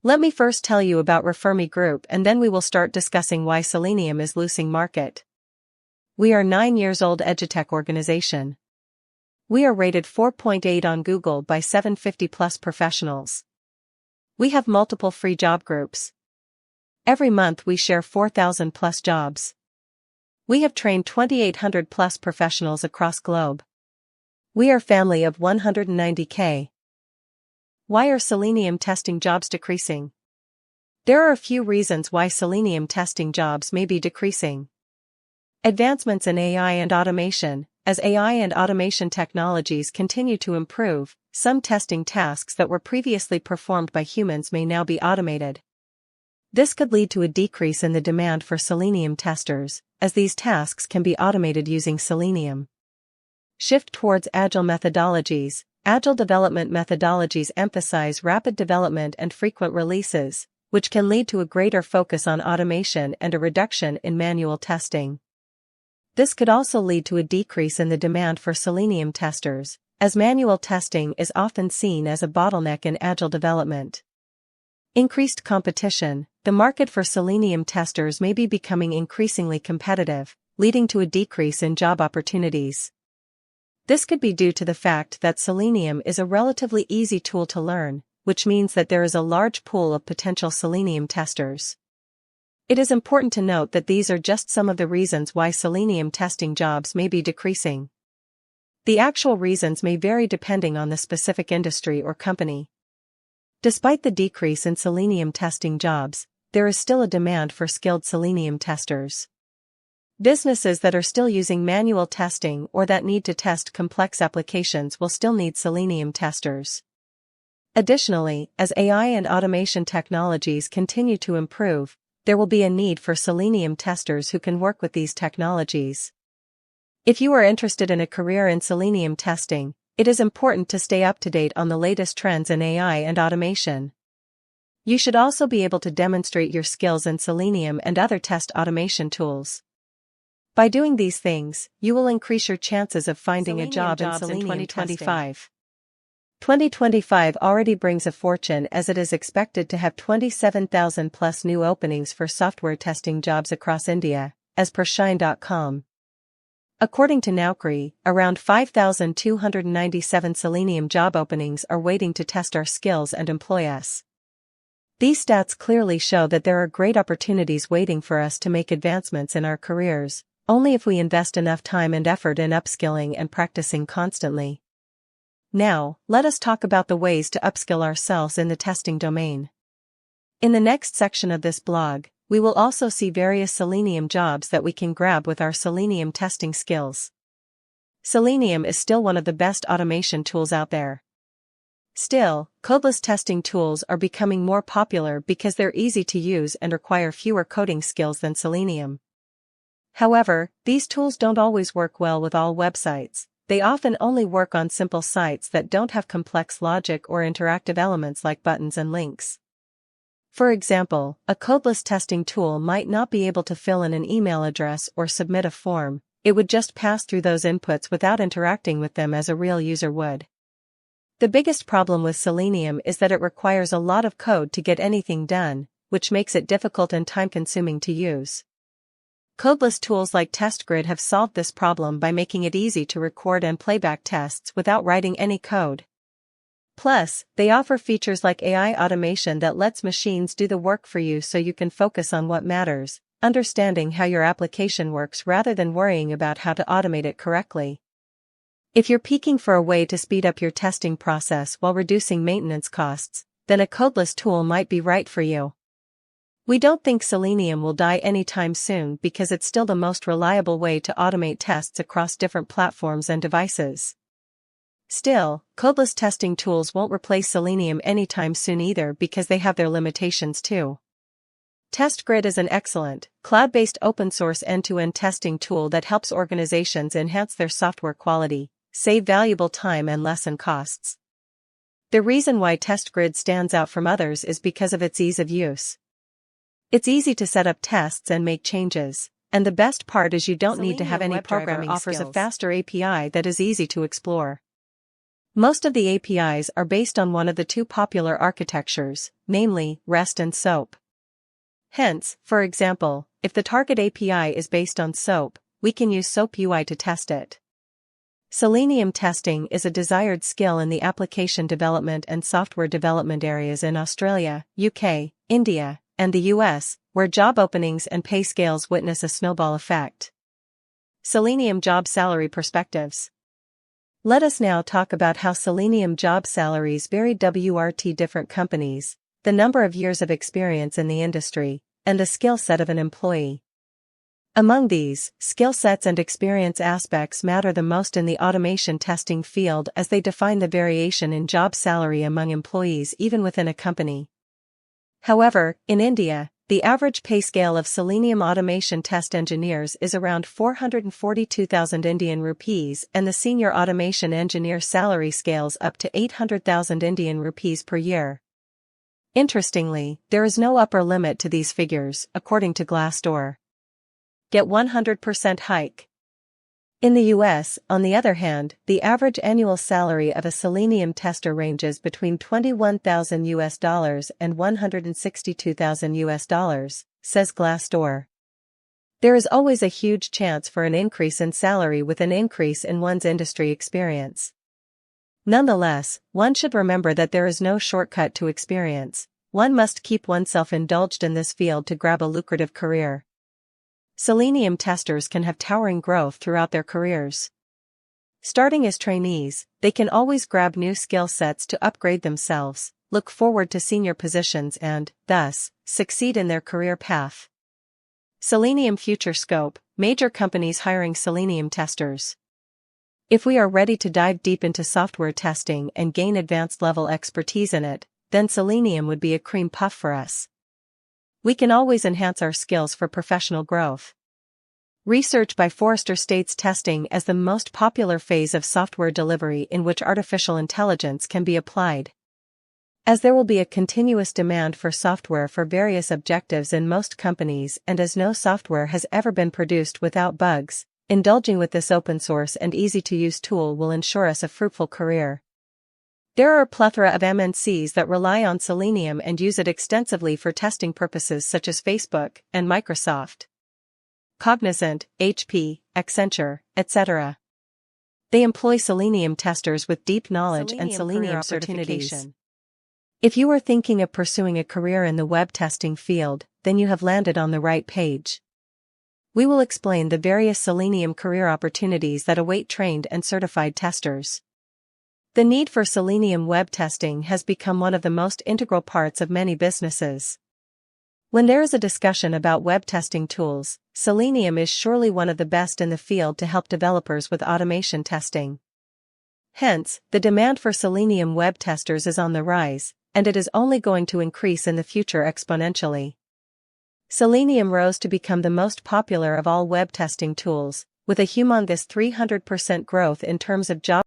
Let me first tell you about Refer Me Group, and then we will start discussing why Selenium is losing market. We are 9 years old edutech organization. We are rated 4.8 on Google by 750 plus professionals. We have multiple free job groups. Every month we share 4,000 plus jobs. We have trained 2,800 plus professionals across globe. We are family of 190K. Why are Selenium testing jobs decreasing? There are a few reasons why Selenium testing jobs may be decreasing. Advancements in AI and automation. As AI and automation technologies continue to improve, some testing tasks that were previously performed by humans may now be automated. This could lead to a decrease in the demand for Selenium testers, as these tasks can be automated using Selenium. Shift towards agile methodologies. Agile development methodologies emphasize rapid development and frequent releases, which can lead to a greater focus on automation and a reduction in manual testing. This could also lead to a decrease in the demand for Selenium testers, as manual testing is often seen as a bottleneck in agile development. Increased competition. The market for Selenium testers may be becoming increasingly competitive, leading to a decrease in job opportunities. This could be due to the fact that Selenium is a relatively easy tool to learn, which means that there is a large pool of potential Selenium testers. It is important to note that these are just some of the reasons why Selenium testing jobs may be decreasing. The actual reasons may vary depending on the specific industry or company. Despite the decrease in Selenium testing jobs, there is still a demand for skilled Selenium testers. Businesses that are still using manual testing or that need to test complex applications will still need Selenium testers. Additionally, as AI and automation technologies continue to improve, there will be a need for Selenium testers who can work with these technologies. If you are interested in a career in Selenium testing, it is important to stay up to date on the latest trends in AI and automation. You should also be able to demonstrate your skills in Selenium and other test automation tools. By doing these things, you will increase your chances of finding a job in Selenium 2025. 2025 already brings a fortune, as it is expected to have 27,000 plus new openings for software testing jobs across India, as per Shine.com. According to Naukri, around 5,297 Selenium job openings are waiting to test our skills and employ us. These stats clearly show that there are great opportunities waiting for us to make advancements in our careers, only if we invest enough time and effort in upskilling and practicing constantly. Now, let us talk about the ways to upskill ourselves in the testing domain. In the next section of this blog, we will also see various Selenium jobs that we can grab with our Selenium testing skills. Selenium is still one of the best automation tools out there. Still, codeless testing tools are becoming more popular because they're easy to use and require fewer coding skills than Selenium. However, these tools don't always work well with all websites. They often only work on simple sites that don't have complex logic or interactive elements like buttons and links. For example, a codeless testing tool might not be able to fill in an email address or submit a form. It would just pass through those inputs without interacting with them as a real user would. The biggest problem with Selenium is that it requires a lot of code to get anything done, which makes it difficult and time-consuming to use. Codeless tools like TestGrid have solved this problem by making it easy to record and playback tests without writing any code. Plus, they offer features like AI automation that lets machines do the work for you so you can focus on what matters, understanding how your application works rather than worrying about how to automate it correctly. If you're peeking for a way to speed up your testing process while reducing maintenance costs, then a codeless tool might be right for you. We don't think Selenium will die anytime soon because it's still the most reliable way to automate tests across different platforms and devices. Still, codeless testing tools won't replace Selenium anytime soon either because they have their limitations too. TestGrid is an excellent, cloud-based open-source end-to-end testing tool that helps organizations enhance their software quality, save valuable time and lessen costs. The reason why TestGrid stands out from others is because of its ease of use. It's easy to set up tests and make changes, and the best part is you don't need to have any programming skills. Offers a faster API that is easy to explore. Most of the APIs are based on one of the two popular architectures, namely REST and SOAP. Hence, for example, if the target API is based on SOAP, we can use SOAP UI to test it. Selenium testing is a desired skill in the application development and software development areas in Australia, UK, India, and the US, where job openings and pay scales witness a snowball effect. Selenium job salary perspectives. Let us now talk about how Selenium job salaries vary WRT different companies, the number of years of experience in the industry, and the skill set of an employee. Among these, skill sets and experience aspects matter the most in the automation testing field as they define the variation in job salary among employees even within a company. However, in India, the average pay scale of Selenium automation test engineers is around 442,000 Indian rupees and the senior automation engineer salary scales up to 800,000 Indian rupees per year. Interestingly, there is no upper limit to these figures, according to Glassdoor. Get 100% hike. In the US, on the other hand, the average annual salary of a Selenium tester ranges between $21,000 and $162,000, says Glassdoor. There is always a huge chance for an increase in salary with an increase in one's industry experience. Nonetheless, one should remember that there is no shortcut to experience. One must keep oneself indulged in this field to grab a lucrative career. Selenium testers can have towering growth throughout their careers. Starting as trainees, they can always grab new skill sets to upgrade themselves, look forward to senior positions and, thus, succeed in their career path. Selenium future scope, major companies hiring Selenium testers. If we are ready to dive deep into software testing and gain advanced level expertise in it, then Selenium would be a cream puff for us. We can always enhance our skills for professional growth. Research by Forrester states testing as the most popular phase of software delivery in which artificial intelligence can be applied. As there will be a continuous demand for software for various objectives in most companies and as no software has ever been produced without bugs, indulging with this open source and easy-to-use tool will ensure us a fruitful career. There are a plethora of MNCs that rely on Selenium and use it extensively for testing purposes such as Facebook and Microsoft, Cognizant, HP, Accenture, etc. They employ Selenium testers with deep knowledge and Selenium certification. If you are thinking of pursuing a career in the web testing field, then you have landed on the right page. We will explain the various Selenium career opportunities that await trained and certified testers. The need for Selenium web testing has become one of the most integral parts of many businesses. When there is a discussion about web testing tools, Selenium is surely one of the best in the field to help developers with automation testing. Hence, the demand for Selenium web testers is on the rise, and it is only going to increase in the future exponentially. Selenium rose to become the most popular of all web testing tools, with a humongous 300% growth in terms of job